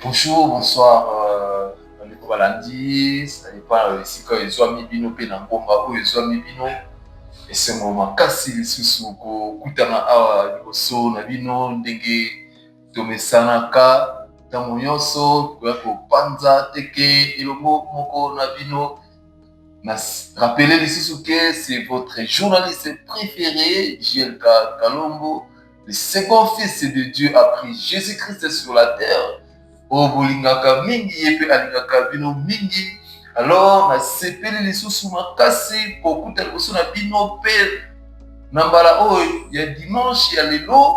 Bonjour, bonsoir, bandeko balandi, ça dépend esika ezwami bino mpe na ngonga oyo ezwami bino. Esengo makasi lisusu kokutana awa liboso na bino ndenge tomesanaka ntango nyonso toya kopanza teke elongo moko na bino. Rappelez lisusu que c'est votre journaliste préféré, JLK Kalombo, le second fils de Dieu après Jésus-Christ sur la terre. O bolingaka mingi ye mpe alingaka bino mingi. Alors nasepeli lisusu makasi kokuta liboso na bino mpe na mbala oyo ya dimanche ya lelo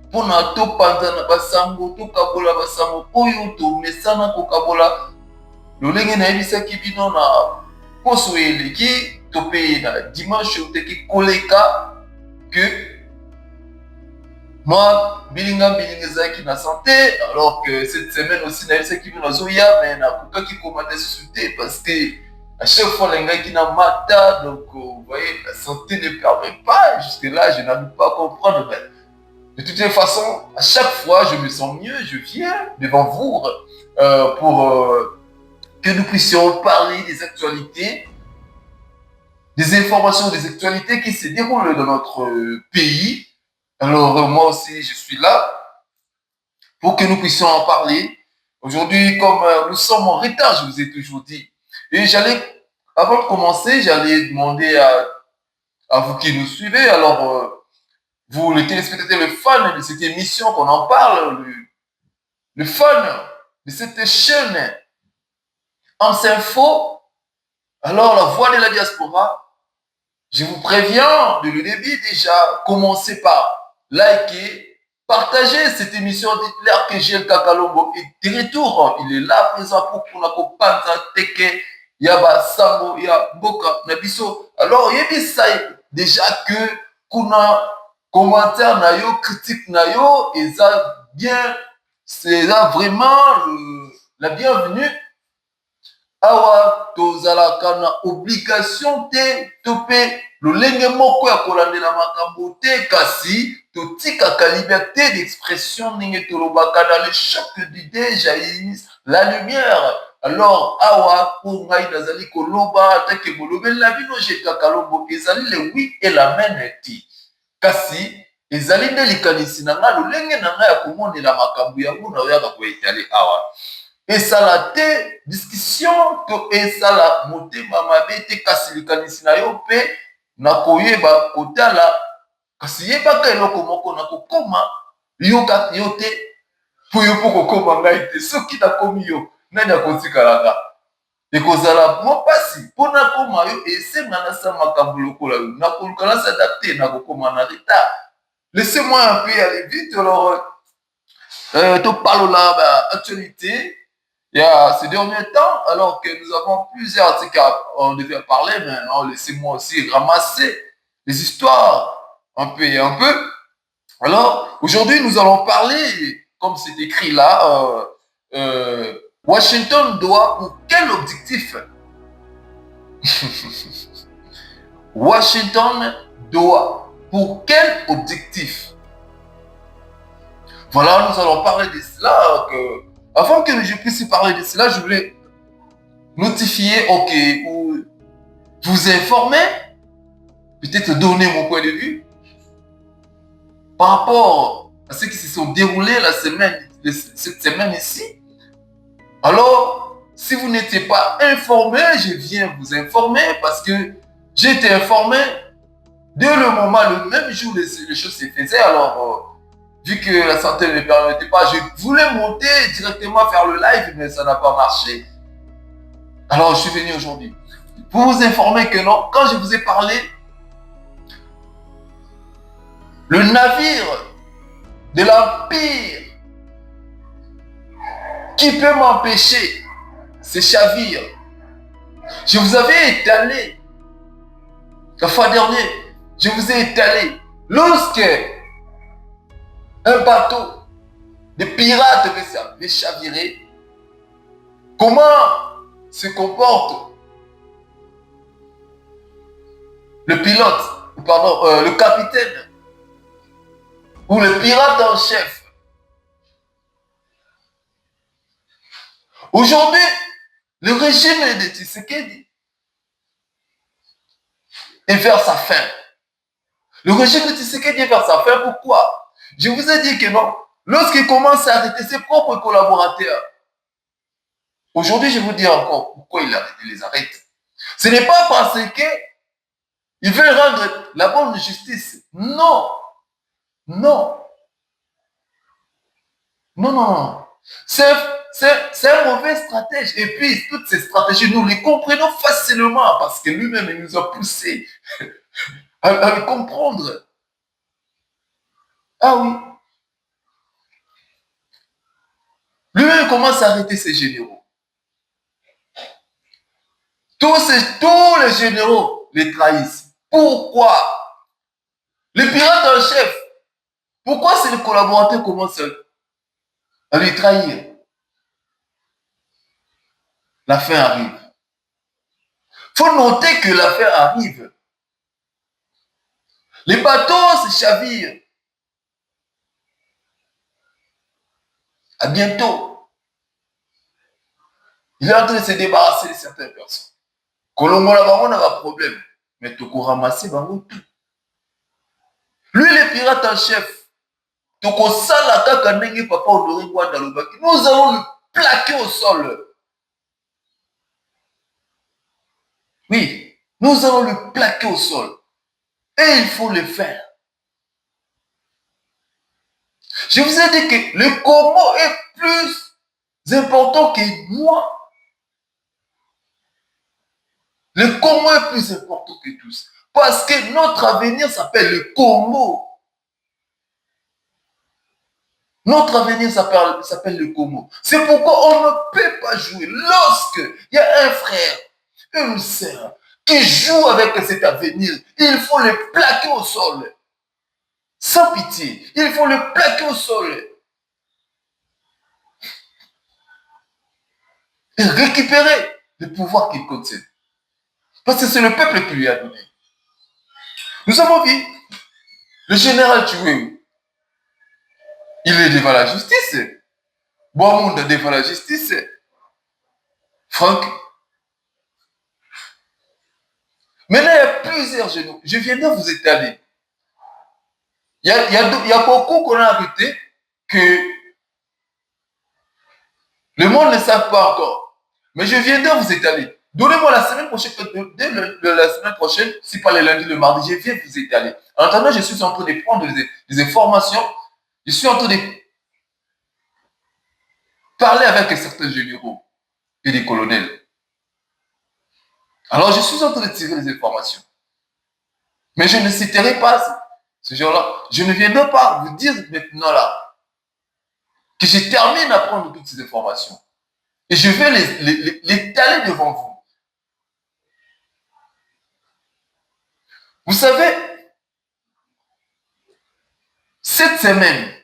mpona topanza na basango, tokabola basango oyo tomesana kokabola lolenge nayebisaki bino na poso eleki to mpe na dimanche oteki koleka que moi, bilinga ezalaki na santé, alors que cette semaine aussi, nayebisaki bino nazoya, mais nakokaki komata susu te parce que à chaque fois nalingaki na mata, donc vous voyez, la santé ne permet pas, jusque là je n'arrive pas à comprendre. Mais de toutes les façons, à chaque fois je me sens mieux, je viens devant vous pour que nous puissions parler des actualités, des informations, des actualités qui se déroulent dans notre pays. Alors, moi aussi, je suis là pour que nous puissions en parler. Aujourd'hui, comme nous sommes en retard, je vous ai toujours dit. Et avant de commencer, j'allais demander à vous qui nous suivez, alors, vous, les téléspectateurs, les fans de cette émission qu'on en parle, le fan de cette chaîne Amsinfo, alors la voix de la diaspora, je vous préviens de le début déjà, commencez par likez, partagez cette émission, dites-leur que JLK Kalombo est de retour. Il est là présent pour qu'on panza teke, yaba sango, ya boka, nabiso. Alors, yebisa déjà que kuna commentaire na yo, critique na yo, et ça bien, c'est là vraiment la bienvenue. Awa tozalaka na obligation te tope lolenge moko ya kolandela makambo te kasi totikaka liberté d'expression ndenge tolobaka dans le choc d'idées jaillisse la lumière. Alors awa po ngai nazali koloba atake bolobela bino JLK Kalombo ezali le oui et l'amen ti kasi ezali nde likanisi na nga lolenge na ngai ya komonela makambo yango naoyaka koetale awa. Esala te discussion to esala motema mabe te kasi likanisi na yo mpe nakoyeba kotala kasi yebaka eloko moko nakokoma yoka yo te mpo yo mpo kokoma ngai te soki nakomi yo nani akotikalaka ekozala mopasi mpo nakoma yo esenga nasa makambo lokola yo nakoluka nasada te nakokoma na retard. Laissez-moi un peu aller vite alors topalola actualité. Il y a ces derniers temps, alors que nous avons plusieurs articles on devait parler, mais non, laissez-moi aussi ramasser les histoires un peu et un peu. Alors, aujourd'hui, nous allons parler, comme c'est écrit là, Washington doit pour quel objectif? Washington doit pour quel objectif? Voilà, nous allons parler de cela. Avant que je puisse parler de cela, je voulais notifier, ok, ou vous informer, peut-être donner mon point de vue par rapport à ce qui se sont déroulés cette semaine ici. Alors, si vous n'étiez pas informé, je viens vous informer parce que j'ai été informé dès le moment, le même jour, les choses se faisaient. Alors, vu que la santé ne me permettait pas, je voulais monter directement faire le live, mais ça n'a pas marché. Alors, je suis venu aujourd'hui pour vous informer que non, quand je vous ai parlé, le navire de l'Empire qui peut m'empêcher, c'est chavire. Je vous avais étalé, la fois dernière, je vous ai étalé, lorsque un bateau de pirates veut chavirer, comment se comporte le pilote, pardon, le capitaine ou le pirate en chef? Aujourd'hui, le régime de Tshisekedi est vers sa fin. Le régime de Tshisekedi est vers sa fin. Pourquoi? Je vous ai dit que non. Lorsqu'il commence à arrêter ses propres collaborateurs, aujourd'hui, je vous dis encore pourquoi il les arrête. Ce n'est pas parce qu'il veut rendre la bonne justice. Non. Non. Non, non, non. C'est un mauvais stratège. Et puis, toutes ces stratégies, nous les comprenons facilement parce que lui-même, il nous a poussé à le comprendre. Ah oui. Lui-même commence à arrêter ses généraux. Tous les généraux les trahissent. Pourquoi? Les pirates en chef. Pourquoi ces collaborateurs commencent à les trahir? La fin arrive. Il faut noter que la fin arrive. Les bateaux se chavirent. À bientôt. Il est en train de se débarrasser de certaines personnes. Colombo là-bas, on a un problème. Mais tu peux ramasser tout. Lui, les pirates en chef, nous allons le plaquer au sol. Oui, nous allons le plaquer au sol. Et il faut le faire. Je vous ai dit que le Congo est plus important que moi. Le Congo est plus important que tous. Parce que notre avenir s'appelle le Congo. Notre avenir s'appelle le Congo. C'est pourquoi on ne peut pas jouer. Lorsqu'il y a un frère, une sœur qui joue avec cet avenir, il faut le plaquer au sol. Sans pitié. Il faut le plaquer au sol. Et récupérer le pouvoir qu'il contient. Parce que c'est le peuple qui lui a donné. Nous avons vu le général tué. Il est devant la justice. Boamound est devant la justice. Franck. Maintenant, il y a plusieurs généraux. Je viens de vous étaler. Il y a beaucoup qu'on a arrêté que le monde ne sait pas encore. Mais je viens de vous étaler. Donnez-moi la semaine prochaine, dès la semaine prochaine, si pas le lundi, le mardi, je viens vous étaler. En attendant, je suis en train de prendre des informations. Je suis en train de parler avec certains généraux et des colonels. Alors, je suis en train de tirer des informations. Mais je ne citerai pas ce genre-là. Je ne viendrai pas vous dire maintenant là que je termine à prendre toutes ces informations. Et je vais les taler devant vous. Vous savez, cette semaine,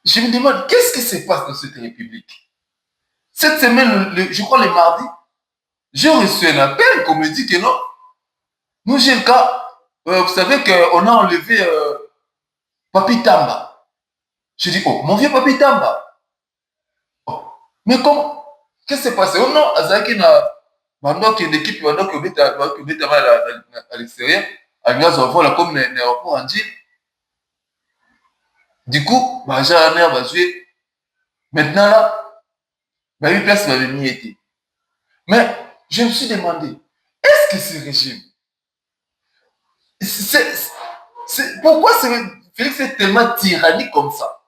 je me demande qu'est-ce qui se passe dans cette république. Cette semaine, je crois le mardi, j'ai reçu un appel qu'on me dit que non. Nous, j'ai le cas, vous savez qu'on a enlevé Papi Tamba. Je dis, oh, mon vieux Papi Tamba. Oh, mais comment? Qu'est-ce qui s'est passé? Oh non, Azaki na maintenant qu'il y a une équipe qui à l'extérieur, à Gaz, on voit comme un aéroport en Chine. Du coup, j'ai un air va jouer. Maintenant là, une place va venir été. Mais je me suis demandé, est-ce que ce régime, pourquoi Félix est tellement tyrannique comme ça?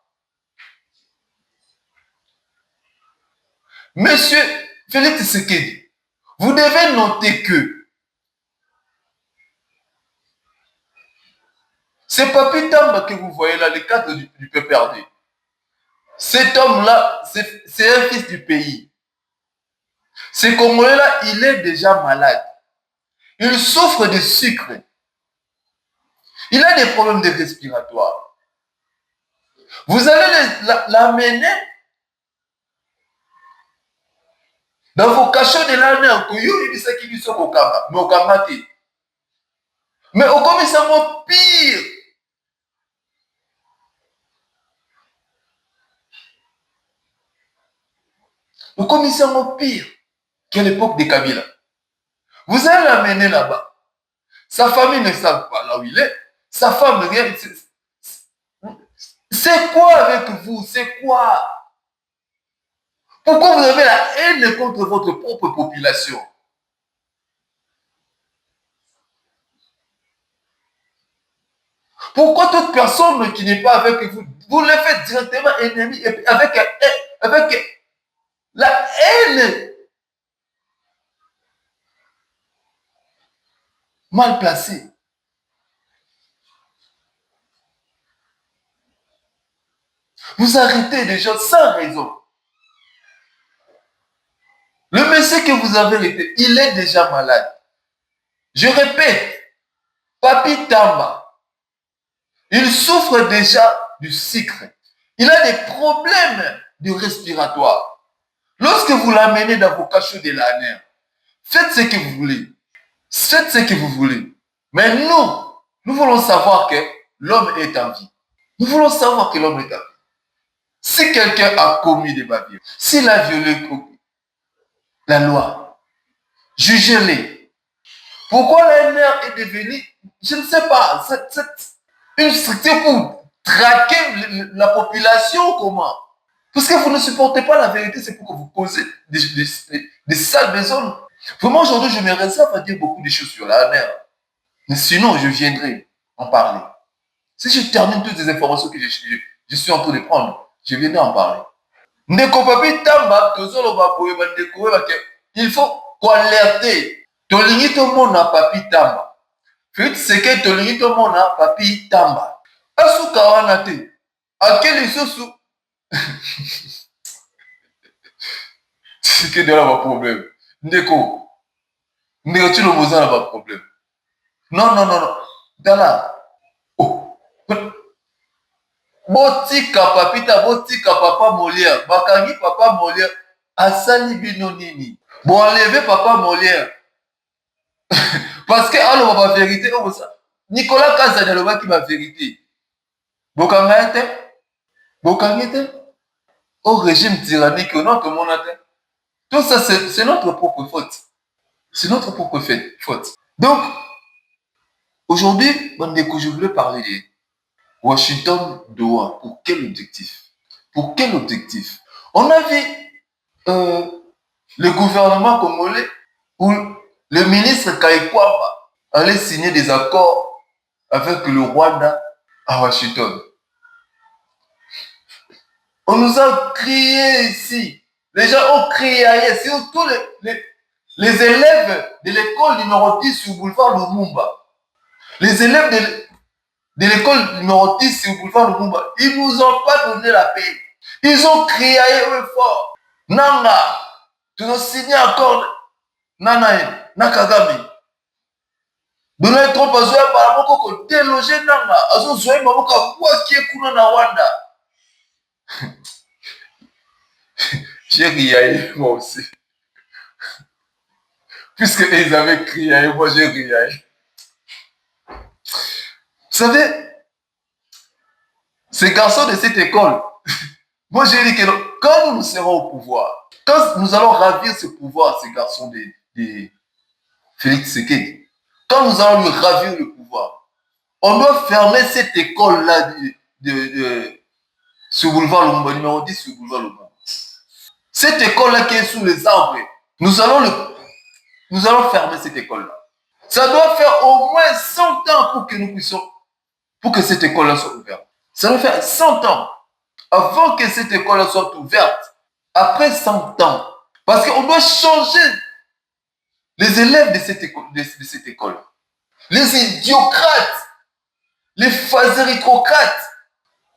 Monsieur Félix Tshisekedi, vous devez noter que c'est Papi Tamba que vous voyez là, le cadre du PPRD. Cet homme-là, c'est un fils du pays. Ce Congolais-là, il est déjà malade. Il souffre de sucre. Il a des problèmes de respiratoire. Vous allez l'amener dans vos cachots de l'année, mais au commissariat pire. commission au pire qu'à l'époque de Kabila. Vous allez l'amener là-bas. Sa famille ne savent pas là où il est. Sa femme, rien. C'est quoi avec vous? C'est quoi? Pourquoi vous avez la haine contre votre propre population? Pourquoi toute personne qui n'est pas avec vous, vous les faites directement ennemis et puis avec la haine mal placée? Vous arrêtez des gens sans raison. Le monsieur que vous avez été, il est déjà malade. Je répète, Papi Tamba, il souffre déjà du sucre. Il a des problèmes de respiratoire. Lorsque vous l'amenez dans vos cachots de l'année, faites ce que vous voulez. Faites ce que vous voulez. Mais nous voulons savoir que l'homme est en vie. Nous voulons savoir que l'homme est en vie. Si quelqu'un a commis des papiers, s'il a violé la loi, jugez-les. Pourquoi la NR est devenue, je ne sais pas, une structure pour traquer la population, comment? Parce que vous ne supportez pas la vérité, c'est pour que vous causez des sales besognes. Vraiment, aujourd'hui, je me réserve à dire beaucoup de choses sur la NR. Mais sinon, je viendrai en parler. Si je termine toutes les informations que je suis en train de prendre, je viendrai en parler. Ndeko papi tamba, il faut alerter. Tolingi to mona papi tamba. Fait c'est que tolingi to mona papi tamba. Asuka wana te. Akeli sosu. C'est que de là ma problème. Ndeko. Ndeko tu le besoin là problème. Non. Dala. Oh. Botika papita, botika papa Molière. Bakangi papa Molière. Asali bino nini. Bon, enlever papa Molière. Parce que, alors, ma vérité, oh, ça. Nicolas Kazan, le qui ma vérité. Bokangate. Bokangate. Au régime tyrannique, non, tout le monde a. Tout ça, c'est notre propre faute. C'est notre propre faute. Donc, aujourd'hui, je voulais parler de Washington Doha. Pour quel objectif? Pour quel objectif? On a vu le gouvernement congolais où le ministre Kaikwamba allait signer des accords avec le Rwanda à Washington. On nous a crié ici. Les gens ont crié ailleurs. Surtout les élèves de l'école numéro 10 sur le boulevard Lumumba. Les élèves de l'école numéro 10 sur le boulevard Lumumba, ils ne nous ont pas donné la paix. Ils ont crié ailleurs fort. Nanga, tu as signé accord. Nana, Nakagami. Donald Trump a joué par rapport au délogé Nanga. A joué par rapport à qui est Kuna na Wanda. J'ai riaillé moi aussi. Puisque ils avaient crié, moi j'ai riaillé. Vous savez, ces garçons de cette école, moi j'ai dit que quand nous serons au pouvoir, quand nous allons ravir ce pouvoir, ces garçons de Félix Tshisekedi, quand nous allons lui ravir le pouvoir, on doit fermer cette école-là sur boulevard Lumumba, numéro 10 sur boulevard Lumumba. Cette école-là qui est sous les arbres, nous allons fermer cette école-là. Ça doit faire au moins 100 ans pour que nous puissions, pour que cette école-là soit ouverte. Ça doit faire 100 ans avant que cette école-là soit ouverte. Après 100 ans. Parce qu'on doit changer les élèves de cette école. Les idiocrates, les phaséricrocrates.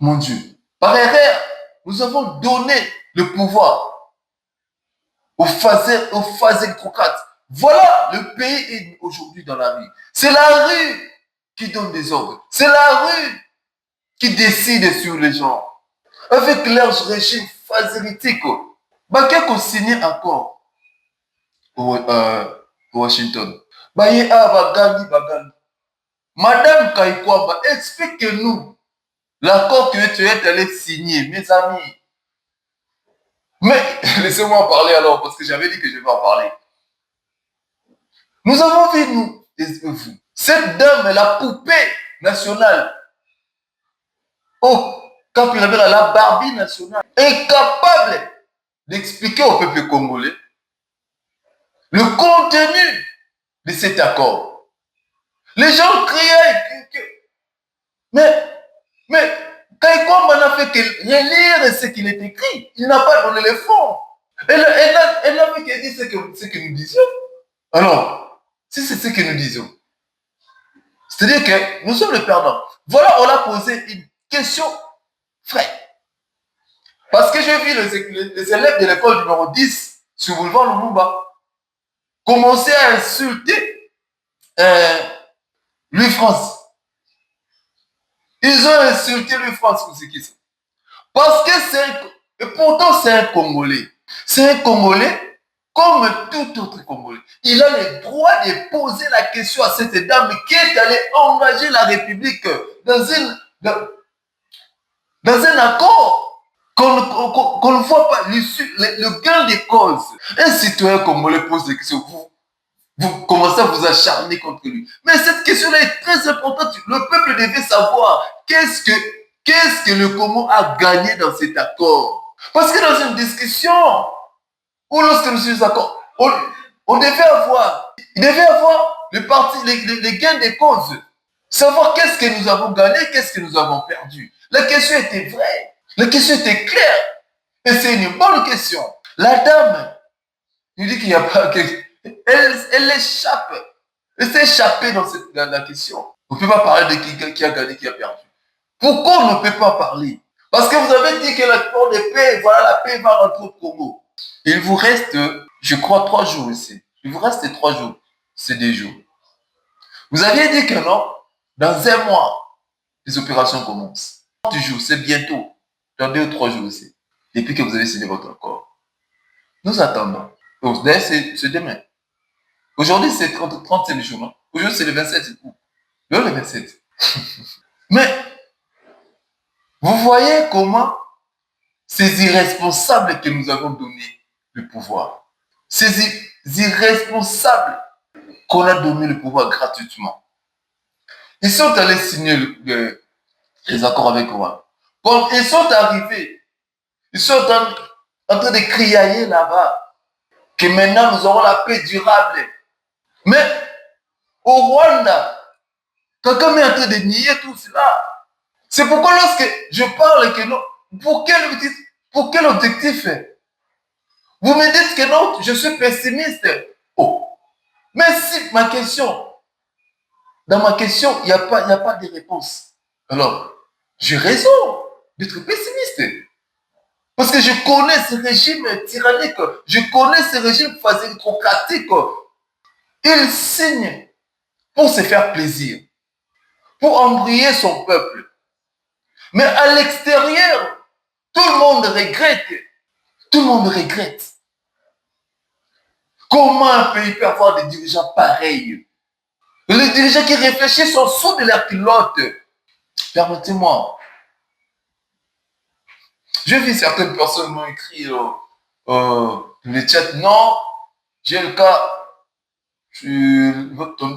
Mon Dieu. Par erreur, nous avons donné le pouvoir aux phaséricrocrates. Voilà, le pays est aujourd'hui dans la rue. C'est la rue qui donne des ordres. C'est la rue qui décide sur les gens. Avec leur régime phaséritique. Baké qu'on signe encore au Washington. Baye bagani. Madame Kaikwamba, explique-nous l'accord que tu es allé signer, mes amis. Mais laissez-moi en parler alors, parce que j'avais dit que je vais en parler. Nous avons vu, nous, vous, cette dame est la poupée nationale. Oh, quand il avait la Barbie nationale, incapable d'expliquer au peuple congolais le contenu de cet accord. Les gens criaient mais Kaikomba n'a fait que relire ce qu'il est écrit. Il n'a pas donné les fonds. Elle n'a fait que dire ce que nous disions. Alors, si c'est ce que nous disions, c'est-à-dire que nous sommes les perdants. Voilà, on a posé une question vraie. Parce que j'ai vu les élèves de l'école numéro 10 sur Boulevard Lumumba commencer à insulter Louis France. Ils ont insulté Louis France pour ce qui c'est. Parce que et pourtant c'est un Congolais. C'est un Congolais comme tout autre Congolais. Il a le droit de poser la question à cette dame qui est allée engager la République dans un accord qu'on ne voit pas le gain des causes. Un citoyen congolais pose des questions. Vous commencez à vous acharner contre lui. Mais cette question-là est très importante. Le peuple devait savoir qu'est-ce que le Congo a gagné dans cet accord. Parce que dans une discussion, ou lorsque nous sommes d'accord, on devait avoir, il devait avoir les gains des causes. Savoir qu'est-ce que nous avons gagné, qu'est-ce que nous avons perdu. La question était vraie. La question était claire. Et c'est une bonne question. La dame nous dit qu'il n'y a pas... Elle échappe. Elle s'est échappée dans la question. On ne peut pas parler de qui a gagné, qui a perdu. Pourquoi on ne peut pas parler? Parce que vous avez dit que la port de paix, voilà, la paix va rentrer au Congo. Il vous reste, je crois, 3 jours ici. Il vous reste 3 jours. C'est des jours. Vous aviez dit que non, dans 1 mois, les opérations commencent. 30 jours, c'est bientôt. Dans 2 ou 3 jours aussi. Depuis que vous avez signé votre accord. Nous attendons. Donc, d'ailleurs, c'est demain. Aujourd'hui, c'est 35 jours. Non? Aujourd'hui, c'est le 27 août. Le 27. Mais, vous voyez comment ces irresponsables que nous avons donné le pouvoir, ces irresponsables qu'on a donné le pouvoir gratuitement, ils sont allés signer les accords avec moi. Quand ils sont arrivés, ils sont en train de criailler là-bas que maintenant nous aurons la paix durable. Mais au Rwanda, quelqu'un est en train de nier tout cela. C'est pourquoi lorsque je parle que non, pour quel objectif vous me dites que non, je suis pessimiste. Oh. Mais si dans ma question, il n'y a pas de réponse. Alors, j'ai raison d'être pessimiste. Parce que je connais ce régime tyrannique, je connais ce régime phasicocratique. Il signe pour se faire plaisir, pour embrayer son peuple. Mais à l'extérieur, tout le monde regrette. Tout le monde regrette. Comment un pays peut avoir des dirigeants pareils? Les dirigeants qui réfléchissent en dessous de la culotte. Permettez-moi. J'ai vu certaines personnes m'ont écrit le chat. Non, j'ai le cas.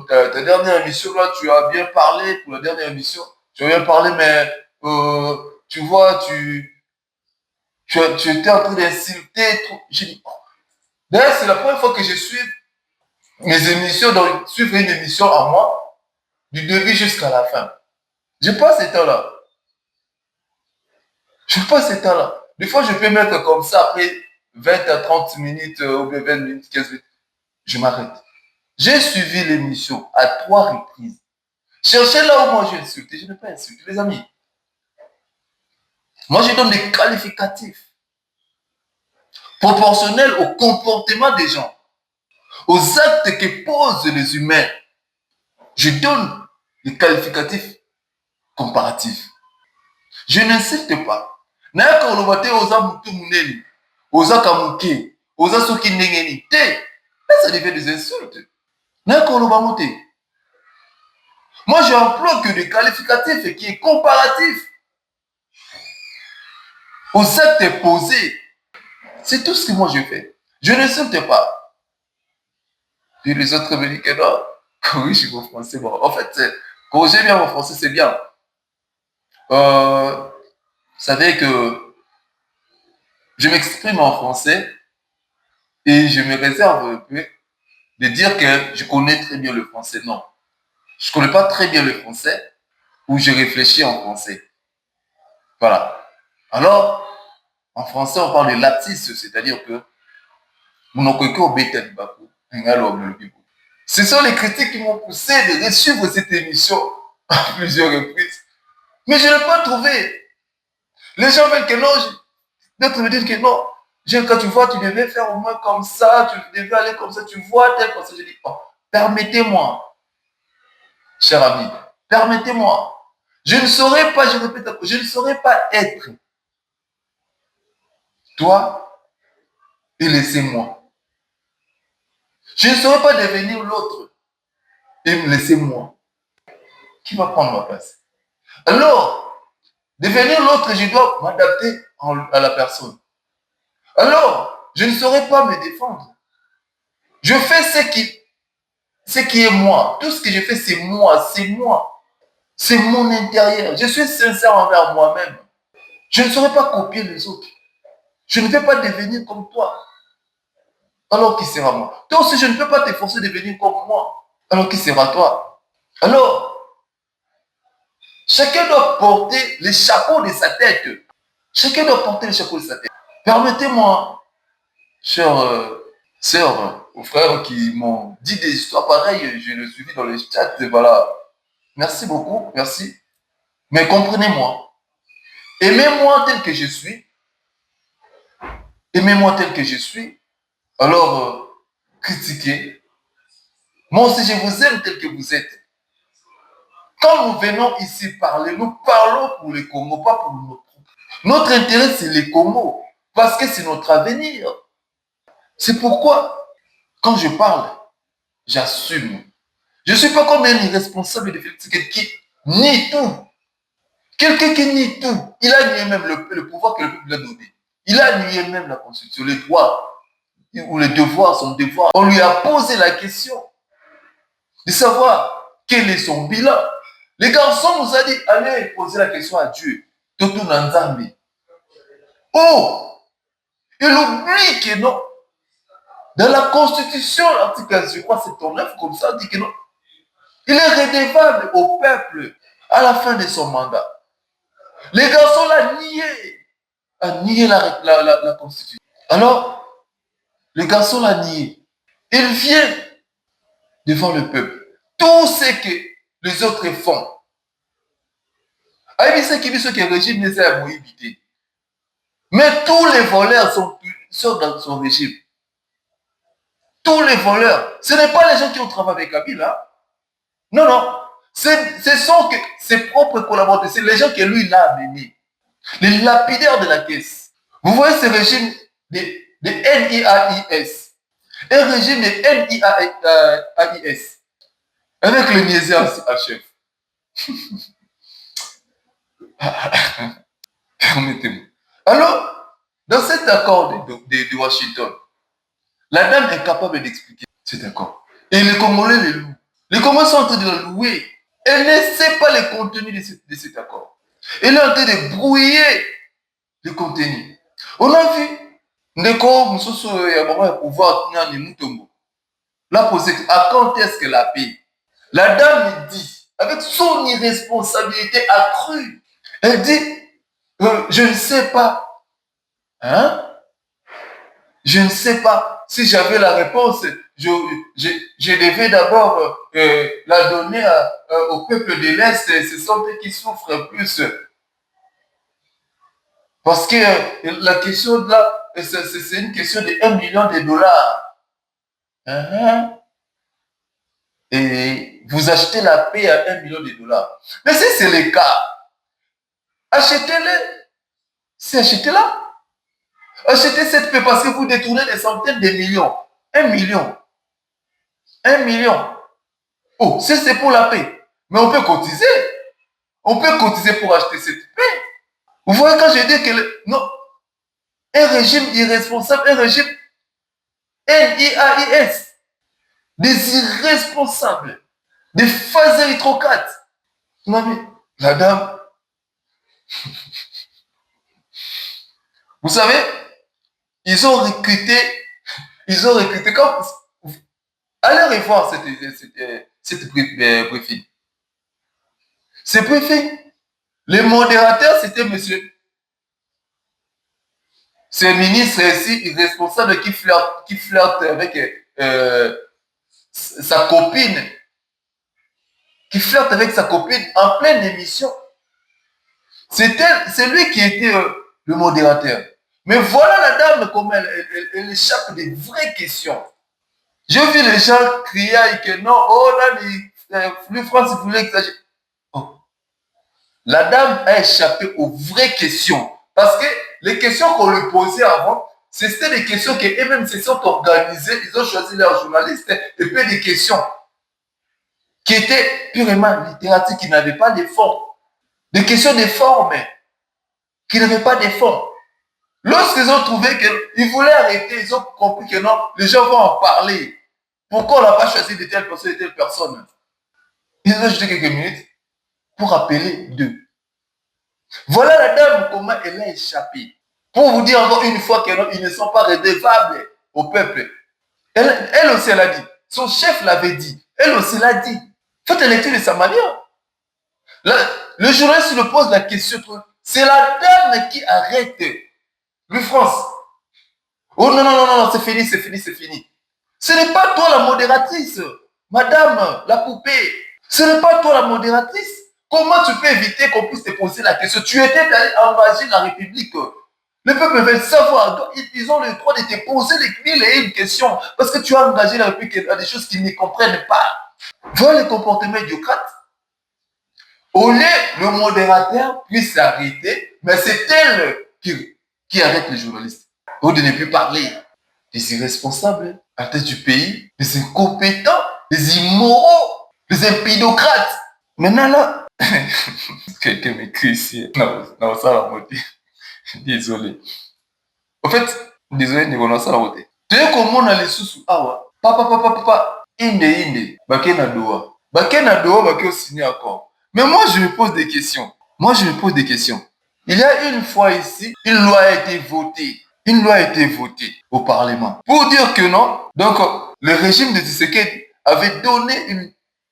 Ta dernière émission, là, tu as bien parlé pour la dernière émission. Tu as bien parlé, mais tu vois, tu étais en train d'insulter. J'ai dit, oh. D'ailleurs, c'est la première fois que je suis mes émissions, donc suivre une émission à moi, du début jusqu'à la fin. Je passe ce temps-là. Je passe ce temps-là. Des fois, je peux mettre comme ça, après 20 à 30 minutes, ou bien 20 minutes, 15 minutes, je m'arrête. J'ai suivi l'émission à 3 reprises. Cherchez là où moi j'ai insulté. Je n'ai pas insulté, les amis. Moi, je donne des qualificatifs proportionnels au comportement des gens, aux actes que posent les humains. Je donne des qualificatifs comparatifs. Je n'insiste pas. Naye koloba te oza mutu munene, oza kamuke, oza soki ndengeni te. Là, ça devient des insultes. Naye koloba mote. Moi, j'emploie que des qualificatifs qui est comparatif aux actes posés. C'est tout ce que moi je fais. Je ne saute pas. Puis les autres me disent que non, corrige mon français. Bon, en fait, corriger bien mon français, c'est bien. Vous savez que je m'exprime en français et je me réserve un peu de dire que je connais très bien le français. Non, je ne connais pas très bien le français ou je réfléchis en français. Voilà. Alors, en français, on parle de lapsus, c'est-à-dire que ce sont les critiques qui m'ont poussé de suivre cette émission à plusieurs reprises. Mais je n'ai pas trouvé. Les gens veulent que non, d'autres me disent que non. Quand tu vois, tu devais faire au moins comme ça, tu devais aller comme ça, tu vois tel comme ça. Je dis, oh, permettez-moi, cher ami, permettez-moi. Je ne saurais pas, je répète, je ne saurais pas être toi et laissez-moi. Je ne saurais pas devenir l'autre et me laisser moi. Qui va prendre ma place? Alors, devenir l'autre, je dois m'adapter à la personne. Alors, je ne saurais pas me défendre. Je fais ce qui est moi. Tout ce que je fais, c'est moi, c'est moi. C'est mon intérieur. Je suis sincère envers moi-même. Je ne saurais pas copier les autres. Je ne vais pas devenir comme toi. Alors qui sera moi? Toi aussi, je ne peux pas t'efforcer de devenir comme moi. Alors qui sera toi? Alors, chacun doit porter les chapeaux de sa tête. Chacun doit porter les chapeaux de sa tête. Permettez-moi, chers sœurs ou frères qui m'ont dit des histoires pareilles, je le suivi dans le chat, voilà. Merci beaucoup, merci. Mais comprenez-moi. Aimez-moi tel que je suis. Aimez-moi tel que je suis. Alors, critiquez. Moi aussi, je vous aime tel que vous êtes. Quand nous venons ici parler, nous parlons pour les Congo, pas pour notre propre. Notre intérêt, c'est les Congo, parce que c'est notre avenir. C'est pourquoi, quand je parle, j'assume. Je ne suis pas comme un irresponsable de Félix qui nie tout. Quelqu'un qui nie tout, il a nié même le pouvoir que le peuple lui a donné. Il a nié même la Constitution, les droits ou les devoirs, son devoir. On lui a posé la question de savoir quel est son bilan. Les garçons nous a dit, allez poser la question à Dieu. Toto Nanzambi. Oh, il oublie que non. Dans la Constitution, l'article, je crois, 79, comme ça, dit que non. Il est redevable au peuple à la fin de son mandat. Les garçons l'ont nié la Constitution. Alors, les garçons l'ont nié. Il vient devant le peuple. Tout ce que les autres font. Mais tous les voleurs sont dans son régime. Tous les voleurs. Ce n'est pas les gens qui ont travaillé avec Kabila. Non, non. Ce sont que ses propres collaborateurs. C'est les gens que lui l'a amenés. Les lapidaires de la caisse. Vous voyez ce régime de NIAIS. Un régime de NIAIS. Avec le niaiser à chef. Permettez-moi. Alors, dans cet accord de Washington, la dame est capable d'expliquer cet accord. Et les Congolais le louent. Les Congolais sont en train de le louer. Elle ne sait pas le contenu de cet accord. Elle est en train de brouiller le contenu. On a vu Ndeko Moussoussou et Ababa pouvoir tenir Moutombo. Là, posé à quand est-ce qu'elle a payé? La dame dit, avec son irresponsabilité accrue, elle dit, je ne sais pas. Hein? Je ne sais pas. Si j'avais la réponse, je devais d'abord la donner au peuple de l'Est. Ce sont eux qui souffrent plus. Parce que la question de là, c'est une question de 1 million de dollars. Et vous achetez la paix à 1 million de dollars. Mais si c'est le cas, achetez-le. C'est achetez-la. Achetez cette paix parce que vous détournez des centaines de millions. 1 million. 1 million. Oh, c'est pour la paix. Mais on peut cotiser. On peut cotiser pour acheter cette paix. Vous voyez quand je dis que... Non. Un régime irresponsable, un régime NIAIS. Des irresponsables, des phasés rétrocrates. Non mais, la dame, vous savez, ils ont recruté, comme, allez revoir cette briefing. Ce briefing, le modérateur, c'était monsieur, ce ministre ici, irresponsable qui flirte avec sa copine, en pleine émission. C'est lui qui était le modérateur. Mais voilà la dame, comment elle échappe des vraies questions. J'ai vu les gens crier que non, oh là, le France voulait exagérer. Oh. La dame a échappé aux vraies questions. Parce que les questions qu'on lui posait avant, c'était des questions qu'eux-mêmes se sont organisées, ils ont choisi leurs journalistes, et puis des questions qui étaient purement littéraires, qui n'avaient pas de fond. Des questions de forme, qui n'avaient pas de fond. Lorsqu'ils ont trouvé qu'ils voulaient arrêter, ils ont compris que non, les gens vont en parler. Pourquoi on n'a pas choisi de telle personne et telle personne? Ils ont ajouté quelques minutes pour appeler d'eux. Voilà la dame, comment elle a échappé. Pour vous dire encore une fois qu'ils ne sont pas redevables au peuple. Elle aussi, elle a dit. Son chef l'avait dit. Elle aussi l'a dit. Faites la lecture de sa manière. Le journaliste le pose la question. C'est la dame qui arrête. Le France. Oh non, non, non, non, c'est fini, c'est fini, c'est fini. Ce n'est pas toi la modératrice. Madame, la poupée. Ce n'est pas toi la modératrice. Comment tu peux éviter qu'on puisse te poser la question? Tu étais allé engager la République. Le peuple veut savoir. Ils ont le droit de te poser les 1001 questions. Parce que tu as engagé la République à des choses qu'ils ne comprennent pas. Voilà le comportement idiocrate. Au lieu le modérateur puisse s'arrêter, mais c'est elle qui arrête les journalistes. Au lieu de ne plus parler des irresponsables à la tête du pays, des incompétents, des immoraux, des impidocrates. Maintenant là, quelqu'un m'écrit ici. Non, ça va monter. Désolé. En fait, désolé, non, ça va monter. Tu sais comment on a les sous awa? Papa, inde, bakena doa. Bakena doa, bake au signé encore. Mais moi, je me pose des questions. Il y a une fois ici, une loi a été votée. Au Parlement. Pour dire que non, donc le régime de Tshisekedi avait donné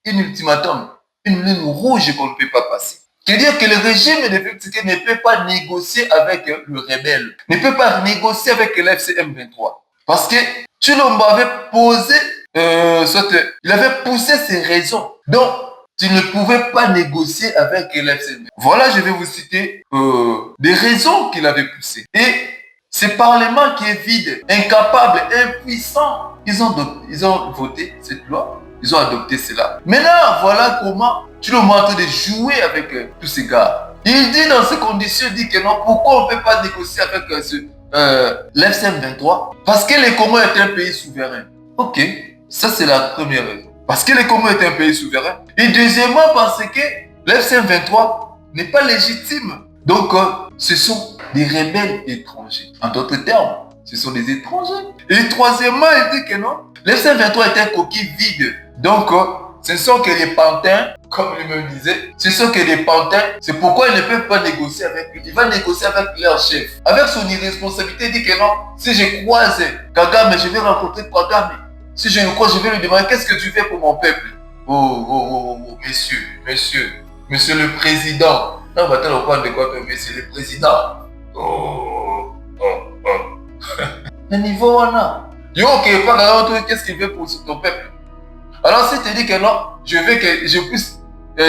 une ultimatum, une ligne rouge qu'on ne peut pas passer. C'est-à-dire que le régime de Tshisekedi ne peut pas négocier avec le rebelle, ne peut pas négocier avec l'FCM 23. Parce que Tshilombo avait posé, il avait poussé ses raisons. Donc, tu ne pouvais pas négocier avec l'FCM. Voilà, je vais vous citer des raisons qu'il avait poussées. Et ce Parlement qui est vide, incapable, impuissant, ils ont voté cette loi, ils ont adopté cela. Maintenant, voilà comment tu le montres de jouer avec tous ces gars. Il dit dans ces conditions, il dit que non, pourquoi on ne peut pas négocier avec l'FCM 23? Parce que le Congo est un pays souverain. Ok, ça c'est la première raison. Parce que le Congo est un pays souverain. Et deuxièmement, parce que l'FCM 23 n'est pas légitime. Donc, ce sont des rebelles étrangers. En d'autres termes, ce sont des étrangers. Et troisièmement, il dit que non, l'FCM 23 est un coquille vide. Donc, ce sont que les pantins, comme il me disait, ce sont que les pantins, c'est pourquoi ils ne peuvent pas négocier avec lui. Il va négocier avec leur chef. Avec son irresponsabilité, il dit que non, si je croise Kagame, je vais rencontrer Kagame. Si je le croise, je vais lui demander, qu'est-ce que tu fais pour mon peuple? Oh, monsieur le président. Non, mais attends, on parle de quoi, monsieur le président? Le niveau, on a. Yo, ok, pas grave, qu'est-ce qu'il veut pour ton peuple? Alors, si tu dis que non, je veux que je puisse,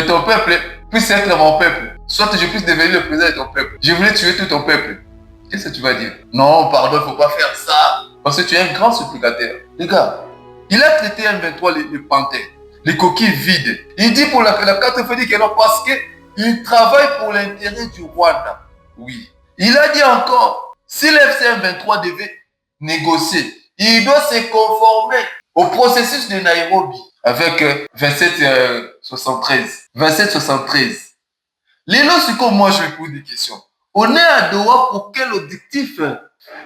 ton peuple puisse être mon peuple, soit que je puisse devenir le président de ton peuple. Je voulais tuer tout ton peuple. Qu'est-ce que tu vas dire? Non, pardon, il ne faut pas faire ça. Parce que tu es un grand supplicateur. Les gars, il a traité M23 les panthères, les coquilles vides. Il dit pour la carte, il dit que non, parce qu'il travaille pour l'intérêt du Rwanda. Oui. Il a dit encore, si l'FCM 23 devait négocier, il doit se conformer au processus de Nairobi avec 2773. 2773. Les lots, c'est comme moi, je me pose des questions. On est à Doha pour quel objectif?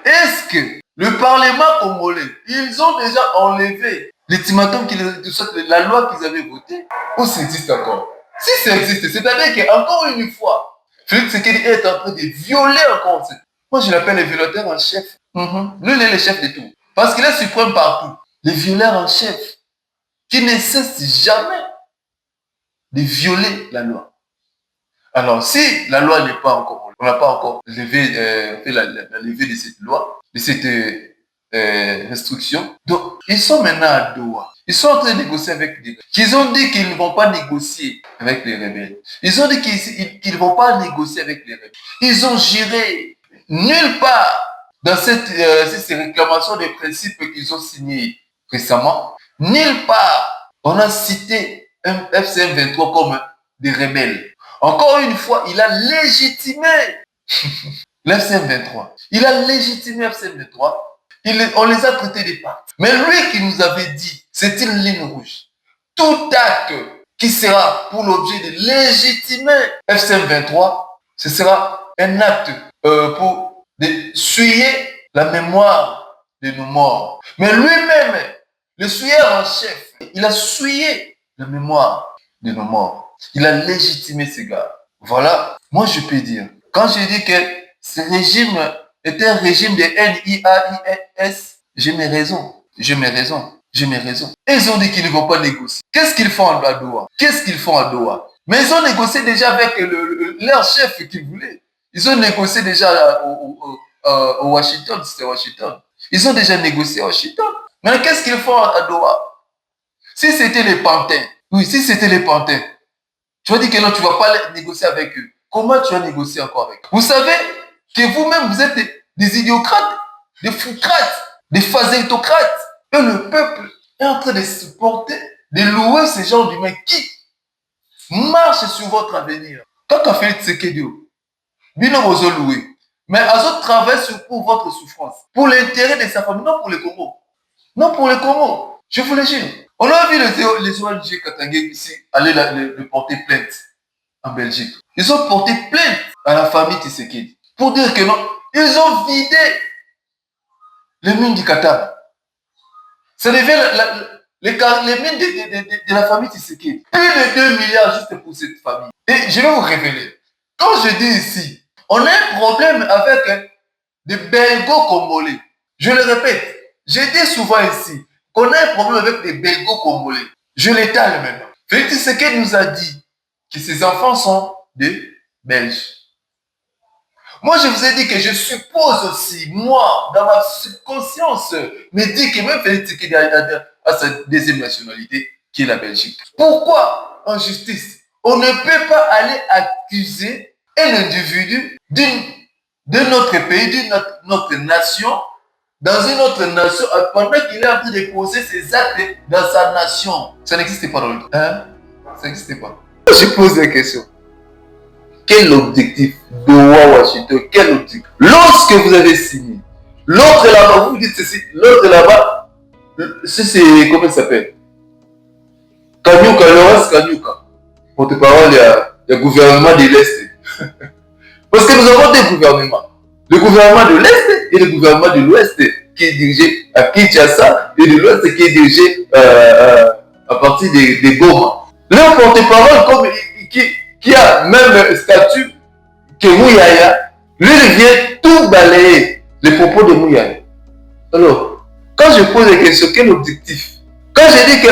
Est-ce que le Parlement congolais, ils ont déjà enlevé l'ultimatum, la loi qu'ils avaient votée, ou ça existe encore? Si ça existe, c'est-à-dire qu'encore une fois, Félix Tshisekedi est en train de violer encore. Moi, je l'appelle le violateur en chef. Lui, il est le chef de tout. Parce qu'il est suprême partout. Le violeur en chef, qui ne cesse jamais de violer la loi. Alors, si la loi n'est pas encore, on n'a pas encore fait la levée de cette loi, de cette restriction, donc ils sont maintenant à Doha. Ils sont en train de négocier avec les... Ils ont dit qu'ils ne vont pas négocier avec les rebelles. Ils ont dit qu'ils ne vont pas négocier avec les rebelles. Ils ont géré nulle part dans ces réclamations des principes qu'ils ont signés récemment. Nulle part on a cité un FCM 23 comme des rebelles. Encore une fois, il a légitimé l'FCM 23. Il a légitimé l'FCM 23. On les a traités des pactes. Mais lui qui nous avait dit, c'est une ligne rouge. Tout acte qui sera pour l'objet de légitimer FCM 23, ce sera un acte pour suyer la mémoire de nos morts. Mais lui-même, le souilleur en chef, il a souillé la mémoire de nos morts. Il a légitimé ces gars. Voilà, moi je peux dire, quand je dis que ce régime est un régime de NIAIS, j'ai mes raisons. J'ai mes raisons. Ils ont dit qu'ils ne vont pas négocier. Qu'est-ce qu'ils font à Doha? Mais ils ont négocié déjà avec leur chef qu'ils voulaient. Ils ont négocié déjà au Washington, c'était Washington. Ils ont déjà négocié à Washington. Mais qu'est-ce qu'ils font à Doha? Si c'était les pantins, tu vas dire que non, tu ne vas pas négocier avec eux. Comment tu vas négocier encore avec eux? Vous savez que vous-même, vous êtes des idiocrates, des foucrates, des phasétocrates. Et le peuple est en train de supporter, de louer ces gens d'humains qui marchent sur votre avenir. Quand Félix Tshisekedi, Bino Bozo loué, mais Azot travaille pour votre souffrance, pour l'intérêt de sa famille, non pour les Congo. Non pour les Congo, je vous le jure. On a vu les ONG Katangé ici aller le porter plainte en Belgique. Ils ont porté plainte à la famille Tshisekedi pour dire que non, ils ont vidé les mines du Qatar. Ça devient les mines de la famille Tshisekedi. Plus de 2 milliards juste pour cette famille. Et je vais vous révéler. Quand je dis ici, on a un problème avec des Belgo-Congolais. Je le répète, j'ai dit souvent ici qu'on a un problème avec des Belgo-Congolais. Je l'étale maintenant. Félix Tshisekedi nous a dit que ses enfants sont des Belges. Moi, je vous ai dit que je suppose aussi, moi, dans ma subconscience, me dit que même Félix Tshisekedi a sa deuxième nationalité, qui est la Belgique. Pourquoi, en justice, on ne peut pas aller accuser un individu de notre pays, d'une notre nation, dans une autre nation, pendant qu'il est en train de poser ses actes dans sa nation? Ça n'existe pas dans le temps. Hein? Ça n'existe pas. Je pose des questions. Quel objectif Doha, Washington, quel objectif? Lorsque vous avez signé, l'autre là-bas, vous dites ceci, l'autre là-bas, c'est comment ça s'appelle? Kanyuka, le reste Kanyuka. Porte-parole, il y a gouvernement de l'Est. Parce que nous avons deux gouvernements. Le gouvernement de l'Est et le gouvernement de l'Ouest qui est dirigé à Kinshasa et de l'Ouest qui est dirigé à partir de Goma. Leur porte-parole, comme qui a même statut que Mouyaya, lui il vient tout balayer les propos de Mouyaya. Alors, quand je pose la question, quel objectif? Quand je dis que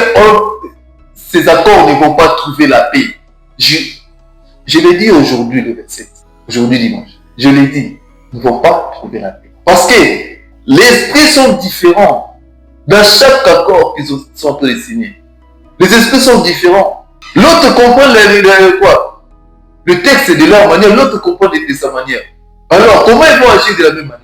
ces accords ne vont pas trouver la paix, je l'ai dit aujourd'hui le 27, aujourd'hui dimanche, je l'ai dit, ils ne vont pas trouver la paix. Parce que les esprits sont différents dans chaque accord qu'ils sont en train de signer. Les esprits sont différents. L'autre comprend quoi? Le texte de leur manière, l'autre comprend de sa manière. Alors, comment ils vont agir de la même manière?